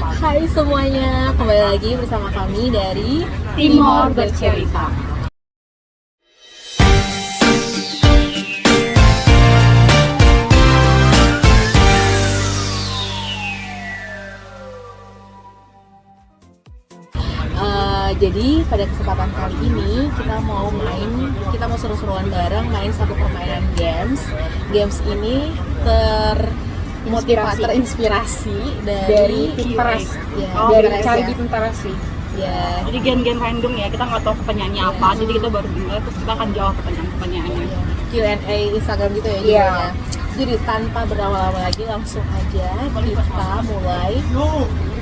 Hai semuanya, kembali lagi bersama kami dari Timor Bercerita. Jadi pada kesempatan kali ini kita mau seru-seruan bareng main satu permainan games. Games ini terinspirasi dari Pinterest. Ya, Dari Pinterest cari ya. di Pinterest sih. Ya, Jadi game-game random ya, kita nggak tahu penyanyi apa, jadi kita baru dengar terus kita akan jawab pertanyaannya. Q&A Instagram gitu ya Iya. judulnya. Jadi tanpa berlama-lama lagi langsung aja kita mulai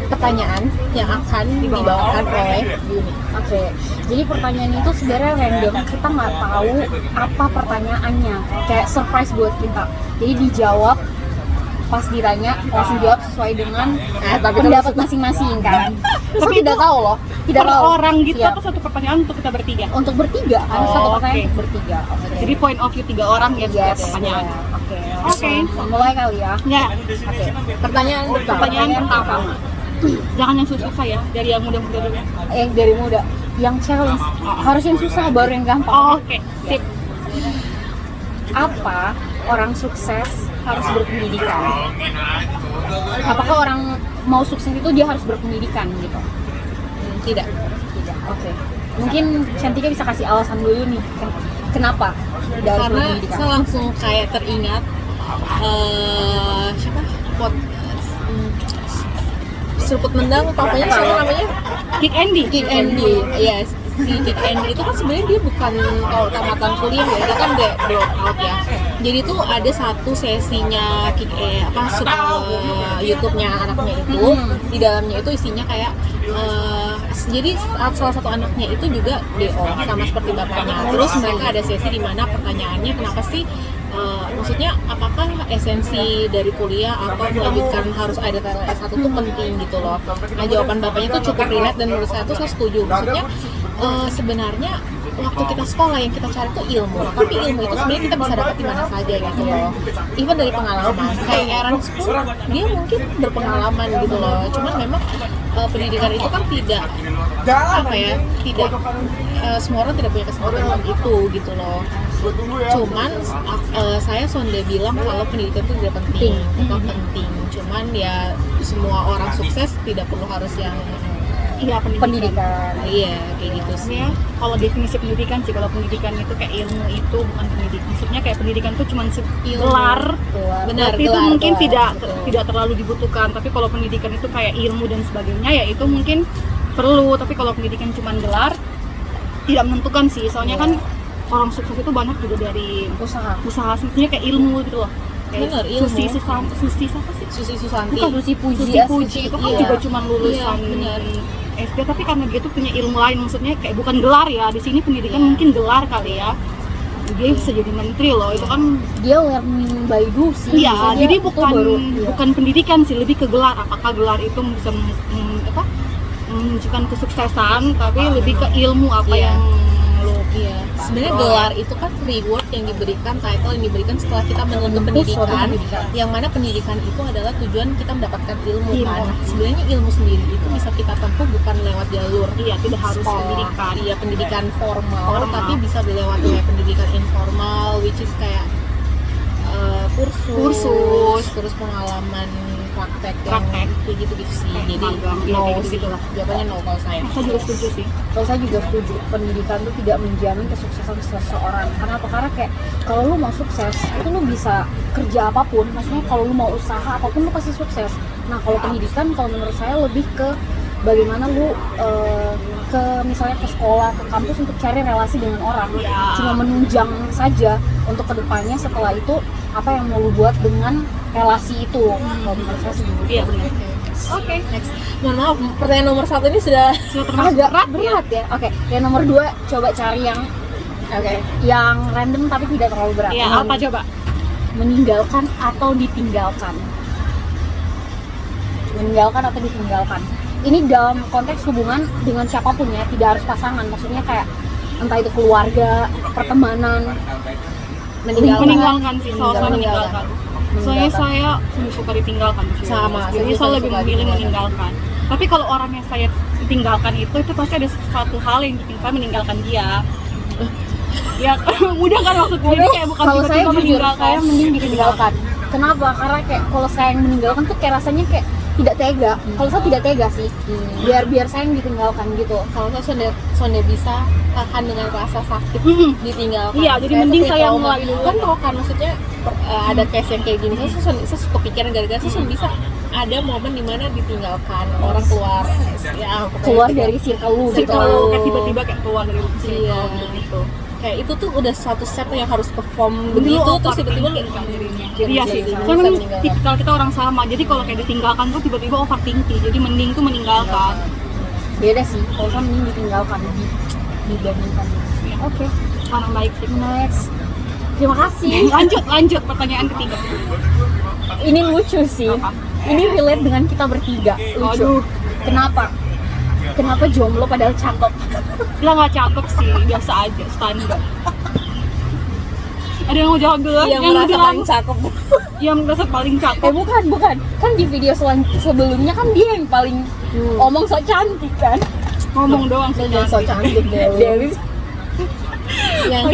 pertanyaan yang akan dibawakan oleh Yuni. Oke, jadi pertanyaan itu sebenarnya random, kita nggak tahu apa pertanyaannya, kayak surprise buat kita. Jadi dijawab pas ditanya langsung jawab sesuai dengan pendapat masing-masing kan. Tapi tidak tahu loh, tidak per tahu orang gitu Iya. atau satu pertanyaan untuk kita bertiga? Untuk bertiga, kan Oh, satu pertanyaan oke. untuk bertiga. Oke. Jadi point of view 3 orang ya setiap Yes, pertanyaan. Oke. Oke. Langsung mulai kali ya. Ya, Oke. Pertanyaan pertanyaan pertama. Jangan yang susah ya, dari yang mudah-mudah dulu. Yang dari muda, yang challenge harus yang susah baru yang gampang. Oh, oke, sip. Apa orang sukses harus berpendidikan? Apakah orang mau sukses itu dia harus berpendidikan gitu? Tidak. Tidak. Oke. Mungkin Cantika bisa kasih alasan dulu nih. Kenapa tidak harus Karena berpendidikan? saya langsung kayak teringat siapa seruput nendang papanya siapa namanya Kick Andy. Kick Andy. Yes, si Kick Andy itu kan sebenarnya dia bukan tamatan kuliah ya, dia kan drop out ya. Jadi tuh ada satu sesinya YouTube-nya anaknya itu, di dalamnya itu isinya kayak jadi salah satu anaknya itu juga DO sama seperti bapaknya. Terus mereka ada sesi di mana pertanyaannya kenapa sih maksudnya apakah esensi dari kuliah atau melanjutkan harus ada S1 itu penting gitu loh. Nah jawaban bapaknya itu cukup relate dan menurut saya tuh saya setuju. Maksudnya sebenarnya waktu kita sekolah yang kita cari tuh ilmu, tapi ilmu itu sebenarnya kita bisa dapat di mana saja gitu loh. Even dari pengalaman, kayak Aaron School, dia mungkin berpengalaman gitu loh. Cuman memang pendidikan itu kan tidak semua orang tidak punya kesempatan itu gitu loh. Cuman saya sonde bilang kalau pendidikan itu tidak penting, tetap penting. Cuman ya semua orang sukses tidak perlu harus yang Iya, Pendidikan. iya kayak gitu sih. Sebenarnya kalau definisi pendidikan sih, kalau pendidikan itu kayak ilmu itu bukan pendidikan. Maksudnya kayak pendidikan itu cuma gelar. Benar, Tapi itu gelar, mungkin gelar, betul. tidak terlalu dibutuhkan. Tapi kalau pendidikan itu kayak ilmu dan sebagainya ya itu mungkin perlu. Tapi kalau pendidikan cuma gelar tidak menentukan sih. Soalnya kan orang sukses itu banyak juga dari Usaha. sebenarnya kayak ilmu gitu loh. Bener, ilmu. Susi siapa sih? Susi Susanti. Bukan Susi Puji. Susi Puji itu kan Iya. juga cuma lulusan Iya, benar. SD, tapi karena dia tuh punya ilmu lain, maksudnya kayak bukan gelar ya. Di sini pendidikan Iya. mungkin gelar kali ya. Dia bisa jadi menteri loh, itu kan. Dia learning by do sih. Iya, Maksudnya jadi itu bukan baru, bukan pendidikan sih, lebih ke gelar. Apakah gelar itu bisa menunjukkan kesuksesan, tapi lebih ke ilmu apa Iya. yang lo. Iya, sebenarnya gelar itu kan reward yang diberikan, title yang diberikan setelah kita menuntut Suatu pendidikan, pendidikan. yang mana pendidikan itu adalah tujuan kita mendapatkan ilmu Ilmu. kan. Nah, sebenarnya ilmu sendiri itu bisa kita tempuh bukan lewat jalur Iya, tidak harus sekolah. pendidikan. Iya, pendidikan formal, Formal. tapi bisa dilewati kayak pendidikan informal, which is kayak kursus, terus pengalaman praktek Praktek. kayak gitu-gitu sih. Kayak Jadi magang, iya, no kayak sih, gitu-gitu lah. jawabannya no kalau saya. Saya juga setuju sih. Kalau saya juga setuju, pendidikan itu tidak menjamin kesuksesan seseorang. Karena apa? Karena kayak kalau lu mau sukses, itu lu bisa kerja apapun. Maksudnya kalau lu mau usaha apapun lu pasti sukses. Nah kalau pendidikan, kalau menurut saya lebih ke bagaimana lu misalnya ke sekolah, ke kampus untuk cari relasi dengan orang. Iya. Cuma menunjang saja untuk kedepannya setelah itu apa yang mau lu buat dengan relasi itu. Kalau menurut saya sih gitu. Iya benar. Oke, next. Mohon maaf, pertanyaan nomor 1 ini sudah Sudah termasuk Agak berat ya. Oke, yang nomor 2 coba cari yang random tapi tidak terlalu berat. Iya, apa coba? Meninggalkan atau ditinggalkan? Meninggalkan atau ditinggalkan? Ini dalam konteks hubungan dengan siapapun ya, tidak harus pasangan. Maksudnya kayak entah itu keluarga, pertemanan. Meninggalkan sih, soalnya Meninggalkan. meninggalkan. Soalnya saya lebih suka ditinggalkan sih. Sama, Jadi saya saya lebih suka memilih ditinggalkan. meninggalkan. Tapi kalau orang yang saya tinggalkan itu pasti ada sesuatu hal yang bikin saya meninggalkan dia. Ya mudah kan maksudnya, jadi kayak bukan Kalau saya tiba-tiba jujur, meninggalkan. saya mending ditinggalkan. Kenapa? Karena kayak kalau saya yang meninggalkan tuh kayak rasanya kayak tidak tega. Kalau saya tidak tega sih, biar saya yang ditinggalkan gitu. Kalau saya sonde bisa tahan dengan rasa sakit ditinggalkan. Iya, jadi mending saya mulai dulu. Kan kalau kan maksudnya ada case yang kayak gini, saya suka pikiran gara-gara saya bisa ada momen dimana ditinggalkan orang keluar, ya Keluar dari circle lu gitu. Kalau kayak tiba-tiba kayak keluar dari iya gitu. kayak itu tuh udah satu set yang harus perform begitu terus tiba-tiba kayak Iya sih, soalnya memang tipikal kita orang sama, jadi kalau kayak ditinggalkan tuh tiba-tiba overthinking, jadi mending tuh meninggalkan. Beda sih, kalau saya mending ditinggalkan dibandingkan. Oke, Orang baik sih. next. Terima kasih. Lanjut pertanyaan ketiga. Ini lucu sih. Apa? Ini relate dengan kita bertiga. Lucu. Aduh. Kenapa jomblo padahal cakep? Lah nggak cakep sih, biasa aja, standar. Ada yang mau jawab dulu? yang merasa bilang paling cakep. yang merasa paling cakep. Bukan. Kan di video sebelumnya kan dia yang paling omong sok cantik kan. Ngomong doang sih. Jangan so cantik Dewi. yang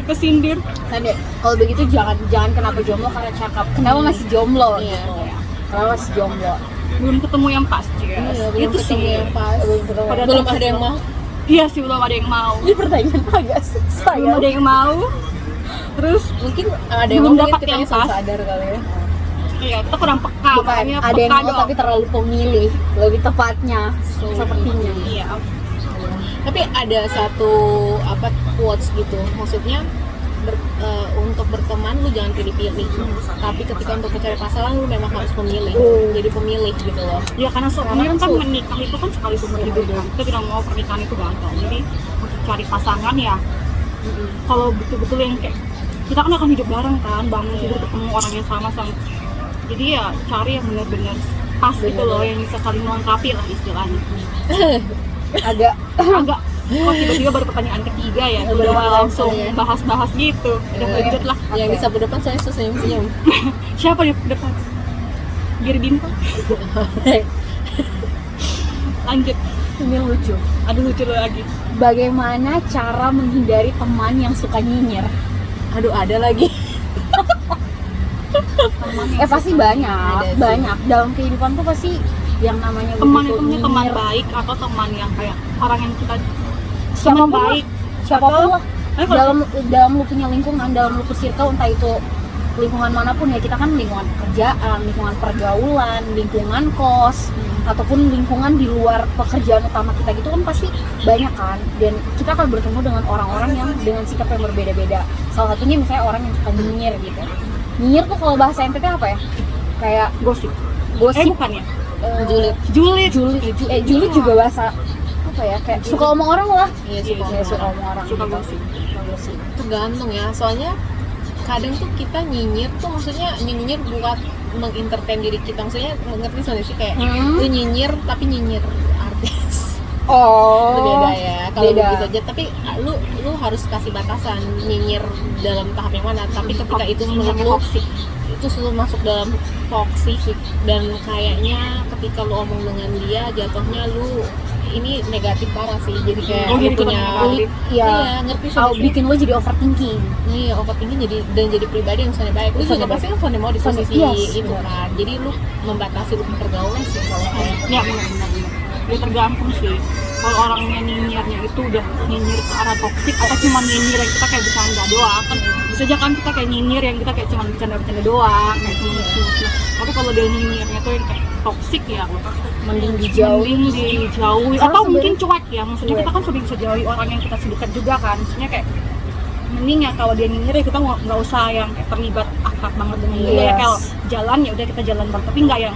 Kesindir. Tadi kalau begitu jangan kenapa jomblo karena cakep. Kenapa masih jomblo Iya. gitu. Kenapa masih jomblo? Belum ketemu yang pas, iya, belum itu ketemu sih. yang pas Pada belum dasarnya. ada yang mau. Iya sih, belum ada yang mau. Ini pertanyaan agak susah Belum ya. ada yang mau. Terus Mungkin ada yang Belum mau, dapat kita yang yang pas. sadar kali ya. iya, kita kurang peka. Bukan, makanya ada yang peka mau dong. tapi terlalu pemilih. Lebih tepatnya sepertinya. Iya. Tapi ada satu quotes gitu, maksudnya untuk berteman lu jangan pilih-pilih, tapi ketika untuk mencari pasangan lu memang harus memilih, jadi pemilih gitu loh. Ya karena sebenarnya kan menikah itu kan sekali seumur hidup kan. Kita tidak mau pernikahan itu gagal. Jadi untuk cari pasangan ya, kalau betul-betul yang kayak kita kan akan hidup bareng kan, bangun tidur ketemu orang yang sama. Jadi ya cari yang benar-benar pas gitu loh, yang bisa saling melengkapi lah istilahnya. Agak Kok tiba-tiba baru pertanyaan ketiga ya, Baru udah langsung ya. bahas-bahas gitu. Udah lanjut lah. Yang di sapu depan saya senyum-senyum. Siapa di depan? Giri Bintang. Lanjut. ini lucu. Aduh lucu lagi. Bagaimana cara menghindari teman yang suka nyinyir? Aduh ada lagi. Pasti banyak, Ada sih. banyak. Dalam kehidupan tuh pasti yang namanya Teman begitu itu punya teman nyinyir. baik atau teman yang kayak orang yang kita Siapapun teman lah, baik. siapapun lah. Kalau- Dalam lu punya lingkungan, dalam lu circle, entah itu lingkungan manapun ya, kita kan lingkungan pekerjaan, lingkungan pergaulan, lingkungan kos, ataupun lingkungan di luar pekerjaan utama kita gitu kan pasti banyak kan. Dan kita akan bertemu dengan orang-orang yang dengan sikap yang berbeda-beda. Salah satunya misalnya orang yang suka nyinyir gitu. Nyinyir tuh kalau bahasa NTT apa ya? Kayak gosip. gosip, Bukan ya? Julid. Julid juga bahasa apa ya? Kayak suka omong orang lah. Iya Iya, suka. Ya, suka omong orang. Suka gitu. gosip. Suka gosip. Tergantung ya, soalnya kadang tuh kita nyinyir tuh maksudnya nyinyir buat mengentertain diri kita, maksudnya mengerti soalnya sih kayak lu nyinyir tapi nyinyir artis. Oh. Itu beda ya kalau Beda. begitu aja, tapi lu harus kasih batasan nyinyir dalam tahap yang mana, tapi ketika itu menurut lu itu selalu masuk dalam toxic dan kayaknya ketika lu omong dengan dia jatuhnya lu ini negatif parah sih, jadi kayak Oh, lu jadi punya negatif. Iya. ngerti Oh, sih. bikin lo jadi overthinking. Iya, overthinking jadi pribadi yang soalnya baik. Lu juga Soalnya pasti kan soalnya mau di Soalnya, posisi yes, itu benar. kan. Jadi lu membatasi lu pergaulan sih kalau saya. Ya benar. Ya tergantung sih. Kalau orangnya nyinyirnya itu udah nyinyir ke arah toksik atau cuma nyinyir yang kita kayak bercanda doang kan, bisa aja kan kita kayak nyinyir yang kita kayak cuma bercanda doang kayak cuma lucu. Tapi kalau dia nyinyirnya tuh yang kayak toksik ya Mending dijauhi. mending dijauhi Karena atau mungkin sebenarnya- cuek ya, maksudnya kita kan sudah bisa jauhi orang yang kita sedekat juga kan, maksudnya kayak mending ya kalau dia nyinyir ya kita nggak usah yang kayak terlibat akrab banget dengan dia ya, Yes. kalau jalan ya udah kita jalan bareng tapi nggak yang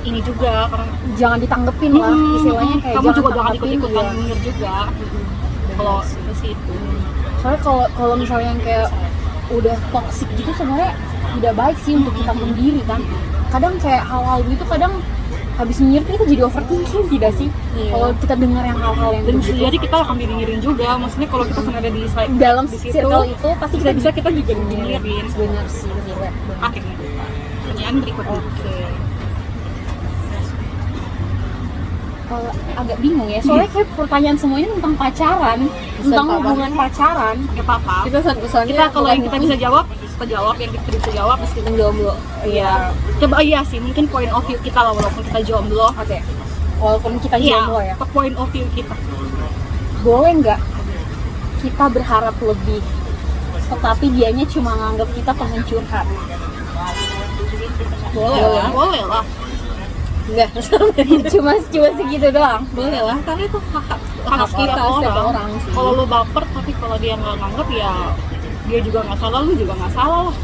ini juga karena Jangan ditanggepin lah, istilahnya kayak kamu juga jangan tanggepin, ikut-ikutan iya. nyinyir juga kalau ke situ. Soalnya kalau misalnya yang kayak udah toxic gitu sebenarnya tidak baik sih untuk kita pendiri kan. Kadang kayak hal-hal gitu kadang habis nyinyir tuh kita jadi overthinking tidak sih? Iya. Kalau kita dengar yang hal-hal yang Dan bisa begitu. jadi kita akan dinyirin juga, maksudnya kalau kita pernah ada di Dalam di situ, circle itu pasti bisa kita juga dinyirin. Bener sih, bener. Akhirnya pertanyaan berikutnya. Oke. agak bingung ya, soalnya kayak pertanyaan semuanya tentang pacaran, tentang apa-apa. hubungan pacaran. Gak apa-apa. Kita soalnya Kita kalau yang kita bisa jawab, kita jawab. Yang kita bisa jawab, meskipun jomblo. iya. Coba iya sih, mungkin point of view kita lah walaupun kita jomblo. Oke, walaupun kita Iya, jomblo ya, point of view kita. boleh nggak kita berharap lebih, tetapi dianya cuma nganggap kita teman curhat? Boleh lah. Boleh lah. Enggak, cuma segitu doang. boleh lah, karena itu hak Hak kita orang. setiap orang sih. Kalau lu baper, tapi kalau dia nggak nganggap ya dia juga nggak salah, lu juga nggak salah lah.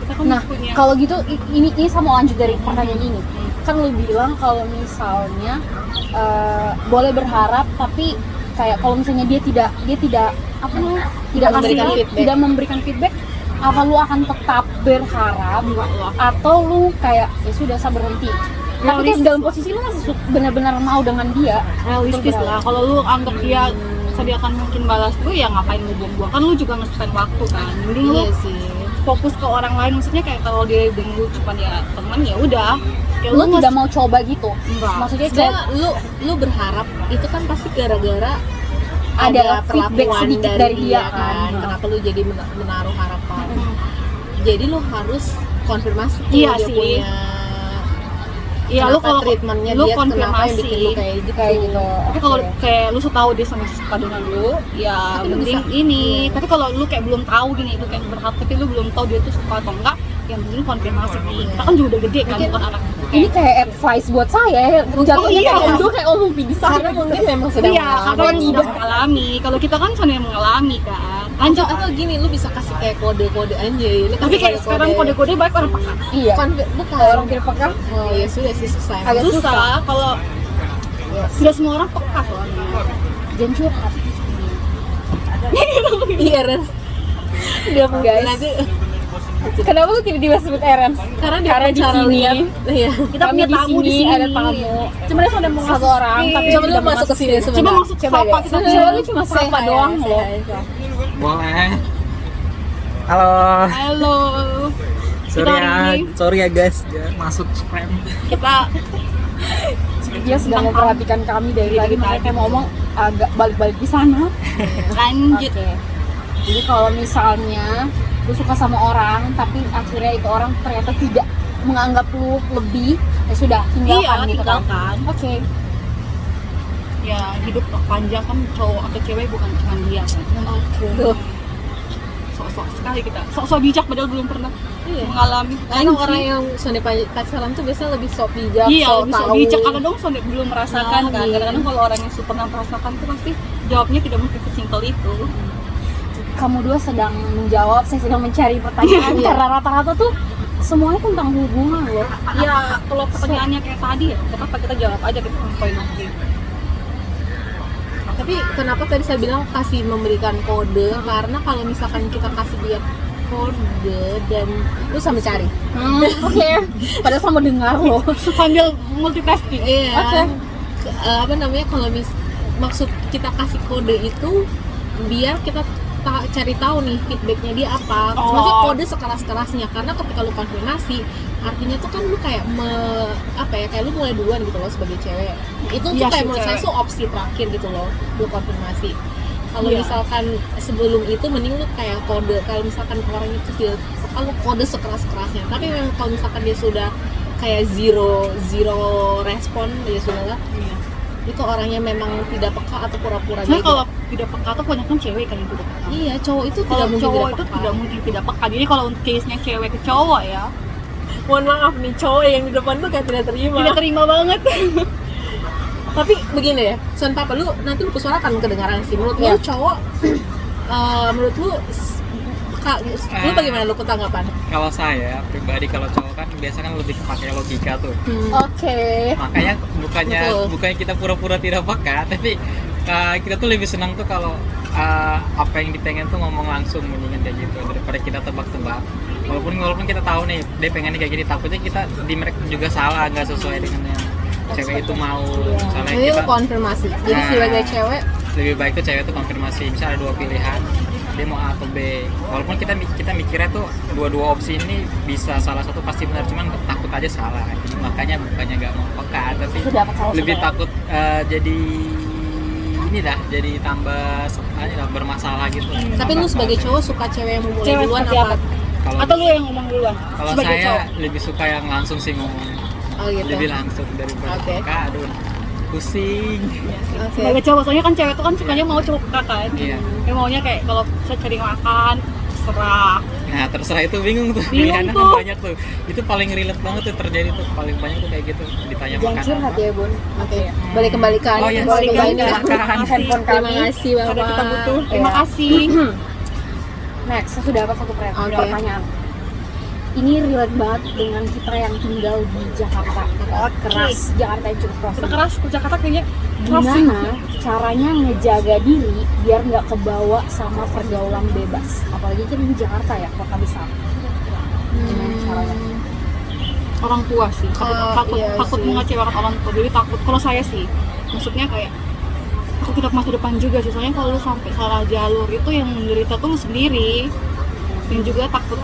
Kita kan Nah, punya. kalau gitu ini sama lanjut dari pertanyaan ini. Kan lu bilang kalau misalnya boleh berharap, tapi kayak kalau misalnya dia tidak apa namanya? Tidak Memberikan kasih- feedback. tidak memberikan feedback, apa lu akan tetap berharap Enggak lah. atau lu kayak ya sudah sabar berhenti? Tapi kayak Realistis. dalam posisi lu masih benar-benar mau dengan dia. Realistis lah. Kalau lu anggap dia sediakan mungkin balas lu, ya ngapain lu buang-buang? Kan lu juga nge-spend waktu kan. Mending lu Iya sih. fokus ke orang lain. Maksudnya kayak kalau dia dengan lu cuma ya teman, ya udah. Ya Lu tidak mau coba gitu. Enggak. Maksudnya kayak Sebenarnya lu berharap itu kan pasti gara-gara Ada perlakuan feedback sedikit dari dia kan. kan. Kenapa lu jadi menaruh harapan? Hmm. Jadi lu harus konfirmasi tuh Iya dia sih. punya Iya, lu kalau treatmentnya lu dia kenapa yang konfirmasi. bikin lu kayak gitu. kayak gitu. Tapi kalau Oke. kayak lu tahu dia sama suka dengan lu, ya Tapi lu mending bisa- ini. iya. Tapi kalau lu kayak belum tahu gini, lu kayak berharap tapi lu belum tahu dia tuh suka atau enggak, ya mending konfirmasi. Kita kan juga udah gede kan, Mungkin- bukan anak. Ini kayak advice buat saya, jatuhnya iya. kayak kayak Olympi di sana. Karena mungkin memang sedang Iya, karena mengalami. yang sudah mengalami. Kalau kita kan sedang mengalami kan. Lanjut. atau gini, lu bisa kasih kayak kode-kode anjay. Lu Tapi kasih kayak sekarang kode-kode baik orang peka. Iya. bukan. Orang tidak peka. Oh ya sudah sih susah. Agak Susah kalau sudah semua orang peka soalnya. Jangan curhat. Iya Ren. Udah guys. Nanti Kenapa lu tiba-tiba sebut Eren? karena dia Karena di cara sini lihat. Iya. Kita kami punya di tamu sini, di sini. ada tamu. Sebenarnya sudah mau satu orang, tapi Coba lu tidak masuk ke sini sebentar. Coba masuk Coba sapa deh. kita. Coba lu cuma Say sapa hi, doang say loh. hi. Boleh. Halo. Halo. Sorry ya guys, dia masuk spam. Kita Dia sedang memperhatikan kami dari tadi, mereka ngomong agak balik-balik di sana. lanjut. Oke. Jadi kalau misalnya lu suka sama orang, tapi akhirnya itu orang ternyata tidak menganggap lu lebih, ya sudah tinggalkan Iya, gitu kan. tinggalkan. Oke. Ya hidup panjang kan, cowok atau cewek bukan cuma dia kan. Oke. Tuh. Sok-sok sekali kita. Sok-sok bijak padahal belum pernah Iya. mengalami. Karena orang yang sudah pacaran tuh biasanya lebih sok bijak, Iya, sok lebih sok tahu. bijak karena dong soalnya belum merasakan Nah, kan. iya. Kadang-kadang kalau orang yang pernah merasakan tuh pasti jawabnya tidak mungkin sesimpel itu. Kamu dua sedang menjawab, saya sedang mencari pertanyaan Iya. karena rata-rata tuh semuanya tentang hubungan loh. Ya kalau pertanyaannya kayak tadi ya, apa kita jawab aja kita poin oke. Tapi kenapa tadi saya bilang kasih memberikan kode? Karena kalau misalkan kita kasih dia kode dan lu sambil cari. Oke. Padahal sama dengar loh. Sambil multitasking. Iya. Oke. Apa namanya kalau maksud kita kasih kode itu biar kita cari tahu nih feedbacknya dia apa. Oh. Maksudnya kode sekeras-kerasnya, karena ketika lu konfirmasi artinya tuh kan lu kayak kayak lu mulai duluan gitu loh sebagai cewek. Itu tuh Iya kayak sih, menurut saya cewek. tuh opsi terakhir gitu loh, lu konfirmasi. Kalau Iya. misalkan sebelum itu mending lu kayak kode. Kalau misalkan orang itu tidak lu kode sekeras-kerasnya. Tapi memang kalau misalkan dia sudah kayak zero respon, ya sudah lah. Itu orangnya memang tidak peka atau pura-pura Soalnya gitu. kalau tidak peka tuh kebanyakan cewek kan yang tidak peka. Iya, cowok itu Kalau tidak mungkin cowok tidak itu peka. tidak mungkin tidak peka. Jadi kalau untuk case-nya cewek ke cowok ya, Mohon maaf nih, cowok yang di depan tuh kayak tidak terima. tidak terima banget. Tapi begini ya, Son Papa, lu nanti lu kesuarakan kedengaran sih. Menurut Iya. lu cowok, menurut lu peka, lu bagaimana lu ketanggapan? Kalau saya pribadi, kalau cowok kan biasa kan lebih pakai logika tuh. Oke. Makanya Betul. bukannya kita pura-pura tidak peka, tapi kita tuh lebih senang tuh kalau apa yang dipengen tuh ngomong langsung, mendingan kayak gitu daripada kita tebak-tebak. Walaupun kita tahu nih dia pengennya kayak gini, takutnya kita di mereka juga salah, nggak sesuai dengan yang cewek itu mau. Misalnya Jadi lu kita konfirmasi. Jadi Nah. sebagai cewek, lebih baik tuh cewek tuh konfirmasi. Misalnya ada dua pilihan, dia mau A atau B. Walaupun kita mikirnya tuh dua opsi ini bisa salah satu pasti benar, cuman takut aja salah. Makanya bukannya nggak mau peka, tapi Sudah dapat salah lebih sudah. takut jadi ini dah, jadi tambah bermasalah gitu. Tapi lu sebagai cowok suka cewek yang memulai Cewek duluan seperti apa? apa? Kalau Atau lu yang ngomong duluan kalau sebagai saya cowok? lebih suka yang langsung sih ngomong, Oh gitu. lebih langsung daripada Oke. peka. Aduh, pusing. Oke. Sebagai cowok, soalnya kan cewek tuh kan sukanya mau cowok peka kan. Iya. Dia maunya kayak kalau saya cari makan serah. Nah terserah, itu bingung tuh, Bingung pilihannya tuh. kan banyak tuh. Itu paling relate banget tuh, terjadi tuh paling banyak tuh kayak gitu, ditanya Jangan makan curhat apa. ya Bun. Oke. Balik kembali ke Oh iya, balik balik ke lagi. ini. Handphone Terima kami. kasih Karena kita Bapak. butuh. Terima Iya. kasih. Next, sudah apa satu Oke. pertanyaan. Ini relate banget dengan kita yang tinggal di Jakarta. Keras, Jakarta yang cukup keras. Kita keras, ke Jakarta kayaknya keras sih. Gimana caranya ngejaga diri biar nggak kebawa sama pergaulan bebas? Apalagi kan di Jakarta ya, kota besar. Gimana caranya? Orang tua sih, takut Iya takut sih. mengecewakan orang tua. Jadi takut, kalau saya sih, maksudnya kayak aku tidak masa depan juga sih. Soalnya kalau lu sampai salah jalur itu yang menderita tuh lu sendiri. Dan juga takut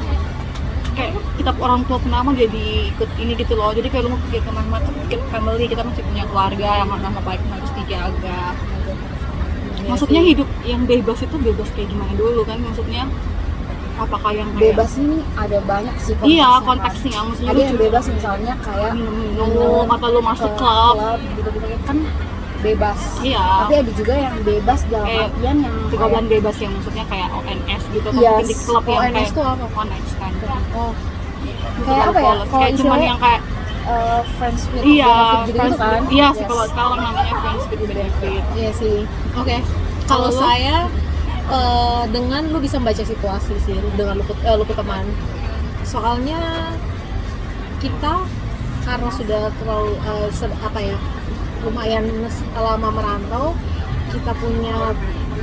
kayak kita orang tua penama jadi ikut ini gitu loh. Jadi kayak lu mau pikir kemana, pikir family, kita masih punya keluarga yang nama baik harus dijaga. Maksudnya hidup yang bebas itu bebas kayak gimana dulu kan? Maksudnya apakah yang kayak Bebas ini ada banyak sih Iya, kan. konteksnya maksudnya Ada lu yang juga bebas misalnya kayak minum atau lu masuk ke klub. gitu-gitu kan bebas. Iya. Tapi ada juga yang bebas dalam Kayak artian yang pergaulan bebas yang maksudnya kayak ONS gitu kan, Yes. mungkin di klub yang ONS kayak tuh apa? one night stand. oh, kayak apa ya? Kalau Kayak cuman istilahnya yang kayak friends with iya, benefit gitu friends kan. with- iya sih Yes. kalau sekarang namanya friends with benefit. Iya sih. Oke. Kalau Kalau lu? saya dengan lu bisa membaca situasi sih dengan lu ke teman. Soalnya kita karena sudah terlalu apa ya, lumayan lama merantau, kita punya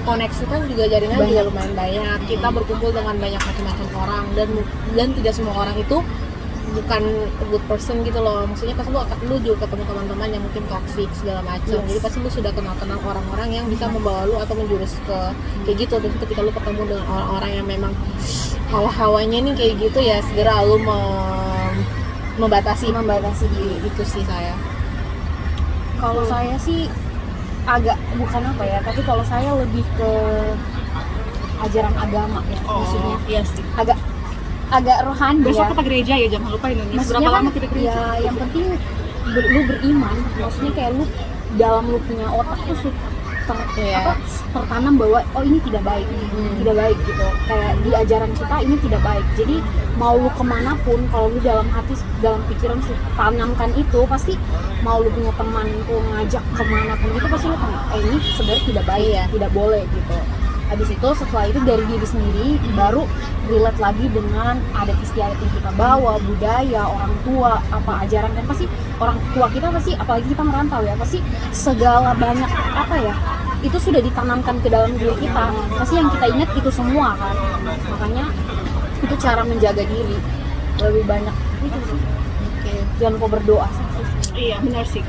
koneksi kan juga jaringan juga lumayan banyak. Kita berkumpul dengan banyak macam-macam orang dan tidak semua orang itu bukan a good person gitu loh. Maksudnya pasti lu juga ketemu teman-teman yang mungkin toxic segala macam. Yes. Jadi pasti lu sudah kenal orang-orang yang bisa membawa lu atau menjurus ke kayak gitu. Dan ketika lu ketemu dengan orang-orang yang memang hawa-hawanya nih kayak gitu, ya segera lu membatasi diri. Itu sih saya. Kalau saya sih agak bukan apa ya, tapi kalau saya lebih ke ajaran agama ya, maksudnya iya sih. agak rohani Besok ya. kita gereja ya, jangan lupa ini. Maksudnya Berapa kan, lama kita gereja? ya yang penting lu beriman, maksudnya kayak lu dalam lu punya otak tuh Iya. tertanam bahwa oh ini tidak baik, tidak baik gitu. Kayak di ajaran kita ini tidak baik. Jadi mau lu kemanapun, kalau lu dalam hati, dalam pikiran tanamkan itu, pasti mau lu punya teman tuh ngajak kemanapun itu pasti lu tanam. Ini sebenarnya tidak baik, Iya. tidak boleh gitu. Habis itu setelah itu dari diri sendiri baru relate lagi dengan adat istiadat yang kita bawa, budaya, orang tua, apa ajaran, kan pasti orang tua kita pasti, apalagi kita merantau ya, pasti segala banyak apa ya, itu sudah ditanamkan ke dalam diri kita, pasti yang kita ingat itu semua kan. Makanya itu cara menjaga diri lebih banyak itu sih. Oke. Jangan lupa berdoa sih, Iya, benar sih.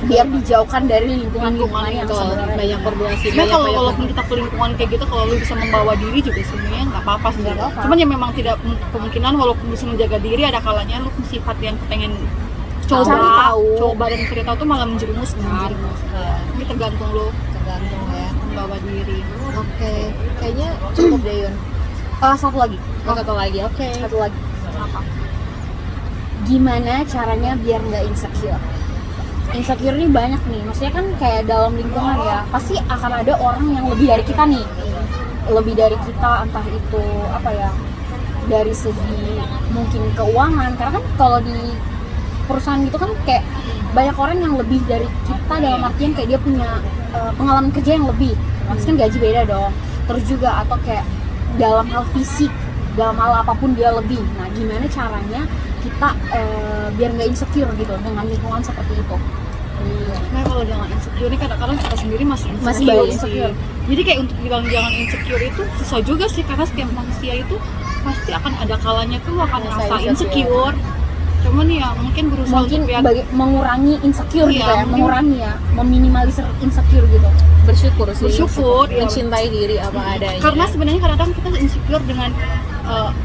biar dijauhkan dari lingkungan yang Betul. sebenarnya Banyak berdoa sih. Sebenarnya kalau banyak walaupun kita ke lingkungan kayak gitu, kalau lu bisa membawa diri juga sebenarnya nggak apa-apa sih. Nggak apa-apa. Cuman ya memang tidak kemungkinan walaupun bisa menjaga diri, ada kalanya lu sifat yang pengen coba, Cari tahu. coba dan cari tahu tuh malah menjerumus kan. Ya, Ini tergantung lu tergantung ya. membawa diri. Oke. Kayaknya cukup deh Yun. Satu lagi. Satu lagi. Oke. Satu lagi. Apa? Gimana caranya biar nggak insecure? Insecure ini banyak nih, maksudnya kan kayak dalam lingkungan ya, pasti akan ada orang yang lebih dari kita nih, lebih dari kita, entah itu apa ya, dari segi mungkin keuangan, karena kan kalau di perusahaan gitu kan kayak banyak orang yang lebih dari kita dalam artian kayak dia punya pengalaman kerja yang lebih, maksudnya kan gaji beda dong, terus juga atau kayak dalam hal fisik, dalam hal apapun dia lebih. Nah gimana caranya kita biar nggak insecure gitu dengan lingkungan seperti itu? Nah kalau jangan insecure ini kadang-kadang kita sendiri masih Masih insecure insecure. sih. Jadi kayak untuk bilang jangan insecure itu susah juga sih, karena setiap manusia itu pasti akan ada kalanya tuh akan Merasa merasa insecure. insecure. Cuman ya mungkin berusaha Mungkin untuk biar mengurangi insecure gitu Iya, ya, mungkin. mengurangi ya, meminimalisir insecure gitu. bersyukur sih, Bersyukur, iya. mencintai diri apa adanya. Karena sebenarnya kadang-kadang kita insecure dengan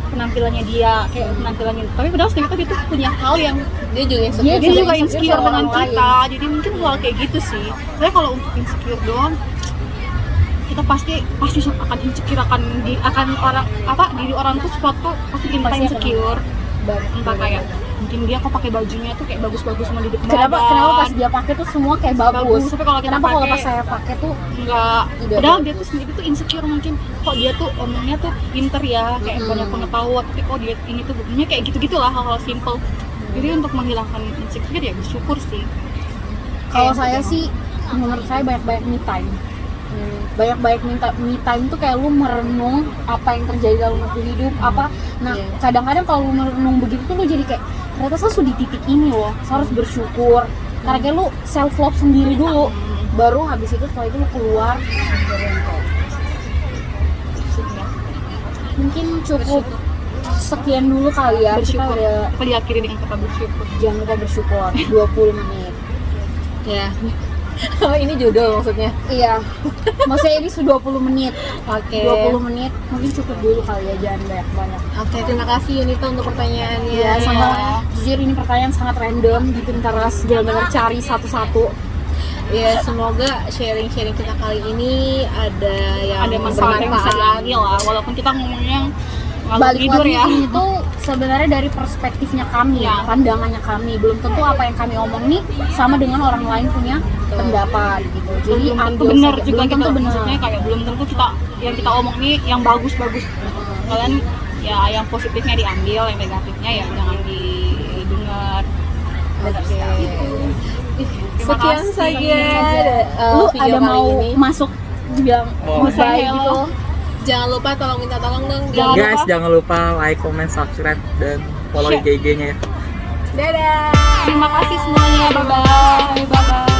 penampilannya dia, kayak penampilannya, tapi padahal ternyata dia tuh punya hal yang dia juga insecure. Dia dia juga insecure insecure sama dengan orang kita, jadi mungkin hal kayak gitu sih. Tapi kalau untuk insecure doang, kita pasti akan insecure akan orang diri orang tuh suatu pasti kita Pasti akan insecure. Banget. Entah kayak mungkin dia kok pakai bajunya tuh kayak bagus-bagus sama di depan Kenapa pas dia pakai tuh semua kayak bagus. tapi kalau kita Kenapa kalau pakai pas saya pakai tuh enggak, Tidak padahal bagus. dia tuh sendiri tuh insecure, mungkin kok dia tuh omongnya tuh pinter ya, kayak banyak pengetahuan, tapi kok dia ini tuh begini, kayak gitu-gitulah hal-hal simple. Jadi untuk menghilangkan insecure ya bersyukur sih. kalau Kayak saya gitu. sih menurut saya banyak-banyak me time. Banyak-banyak me time tuh kayak lu merenung apa yang terjadi dalam hidup apa. Nah, Iya. kadang-kadang kalau lu merenung begitu tuh lu jadi kayak ternyata saya sudah di titik ini loh. Saya harus bersyukur. Karena kayak lu self love sendiri dulu. Baru habis itu setelah itu lu keluar baru yang kayak mungkin cukup sekian dulu kali ya. Kita Bersyukur. udah Apa diakhiri dengan kata bersyukur. jangan lupa bersyukur 20 menit. Ya. Oh, ini judul maksudnya. Iya. Maksudnya ini sudah 20 menit. Oke. 20 menit mungkin cukup dulu kali ya, jangan banyak-banyak. Oke, terima kasih Yunita untuk pertanyaannya. Iya, sama jujur ini pertanyaan sangat random di Pinterest, benar-benar cari satu-satu. Ya, semoga sharing-sharing kita kali ini ada yang Ada manfaat yang bisa diambil lah, walaupun kita ngomongnya ngalur Balik tidur lagi ya. ini tuh sebenarnya dari perspektifnya kami, Ya. pandangannya kami. Belum tentu apa yang kami omong nih sama dengan orang lain punya pendapat gitu. Jadi Belum tentu ambil benar saja. juga Belum kita, tentu benar. maksudnya kayak belum tentu kita yang kita omong nih yang bagus-bagus. Kalian ya yang positifnya diambil, yang negatifnya ya jangan didengar. Oke. Terima Sekian kasih. saja Lu video ada kali mau ini. masuk bilang Oh. goodbye Hello. gitu. Jangan lupa minta tolong dong di Jangan Guys, lupa. jangan lupa like, comment, subscribe, dan follow Share. IG-nya ya. Dadah. Terima kasih semuanya. Bye bye.